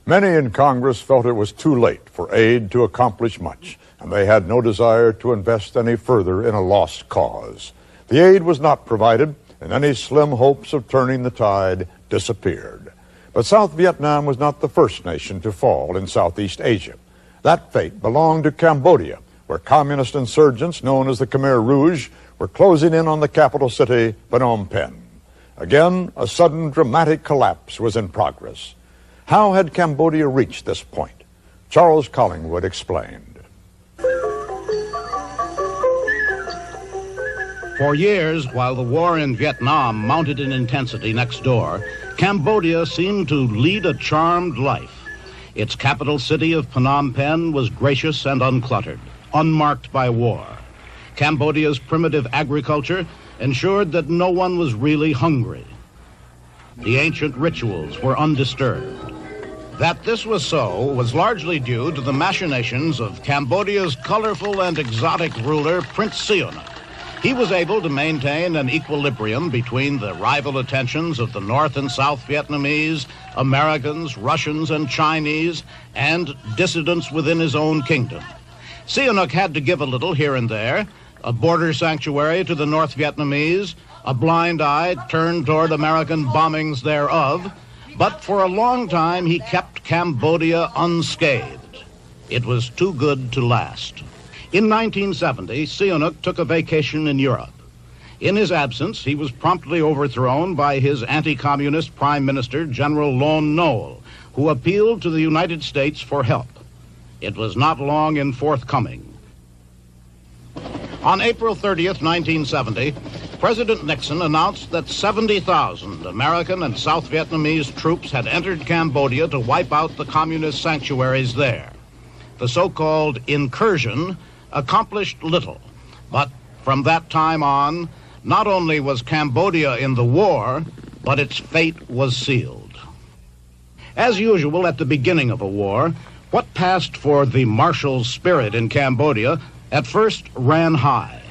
Many in Congress felt it was too late for aid to accomplish much, and they had no desire to invest any further in a lost cause. The aid was not provided, and any slim hopes of turning the tide disappeared. But South Vietnam was not the first nation to fall in Southeast Asia. That fate belonged to Cambodia, where communist insurgents known as the Khmer Rouge were closing in on the capital city, Phnom Penh. Again, a sudden dramatic collapse was in progress. How had Cambodia reached this point? Charles Collingwood explained. For years, while the war in Vietnam mounted in intensity next door, Cambodia seemed to lead a charmed life. Its capital city of Phnom Penh was gracious and uncluttered, unmarked by war. Cambodia's primitive agriculture ensured that no one was really hungry. The ancient rituals were undisturbed. That this was so was largely due to the machinations of Cambodia's colorful and exotic ruler, Prince Sihanouk. He was able to maintain an equilibrium between the rival attentions of the North and South Vietnamese, Americans, Russians, and Chinese, and dissidents within his own kingdom. Sihanouk had to give a little here and there, a border sanctuary to the North Vietnamese, a blind eye turned toward American bombings thereof, but for a long time he kept Cambodia unscathed. It was too good to last. In 1970, Sihanouk took a vacation in Europe. In his absence, he was promptly overthrown by his anti-communist Prime Minister, General Lon Nol, who appealed to the United States for help. It was not long in forthcoming. On April 30th, 1970, President Nixon announced that 70,000 American and South Vietnamese troops had entered Cambodia to wipe out the communist sanctuaries there. The so-called incursion accomplished little, but from that time on, not only was Cambodia in the war, but its fate was sealed. As usual at the beginning of a war, what passed for the martial spirit in Cambodia at first ran high.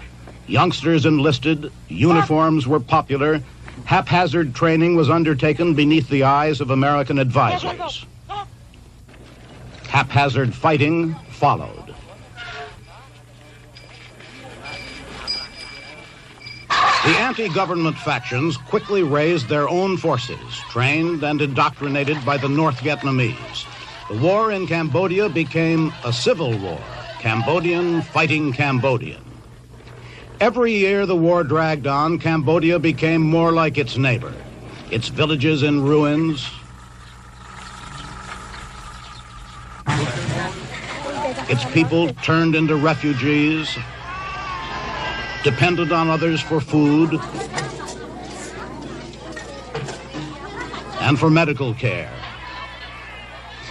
Youngsters enlisted, uniforms were popular, haphazard training was undertaken beneath the eyes of American advisors. Haphazard fighting followed. The anti-government factions quickly raised their own forces, trained and indoctrinated by the North Vietnamese. The war in Cambodia became a civil war, Cambodian fighting Cambodian. Every year the war dragged on, Cambodia became more like its neighbor. Its villages in ruins, its people turned into refugees, dependent on others for food and for medical care.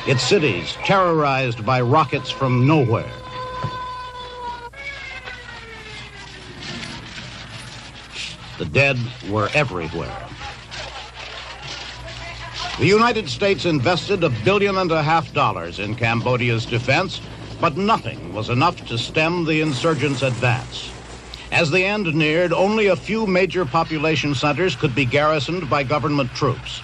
Its cities terrorized by rockets from nowhere. The dead were everywhere. The United States invested $1.5 billion in Cambodia's defense, but nothing was enough to stem the insurgents' advance. As the end neared, only a few major population centers could be garrisoned by government troops.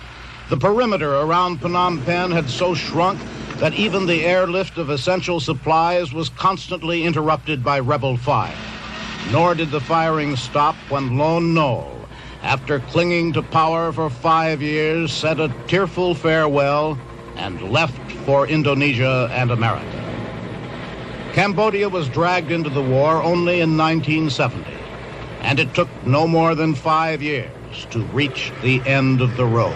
The perimeter around Phnom Penh had so shrunk that even the airlift of essential supplies was constantly interrupted by rebel fire. Nor did the firing stop when Lon Nol, after clinging to power for 5 years, said a tearful farewell and left for Indonesia and America. Cambodia was dragged into the war only in 1970, and it took no more than 5 years to reach the end of the road.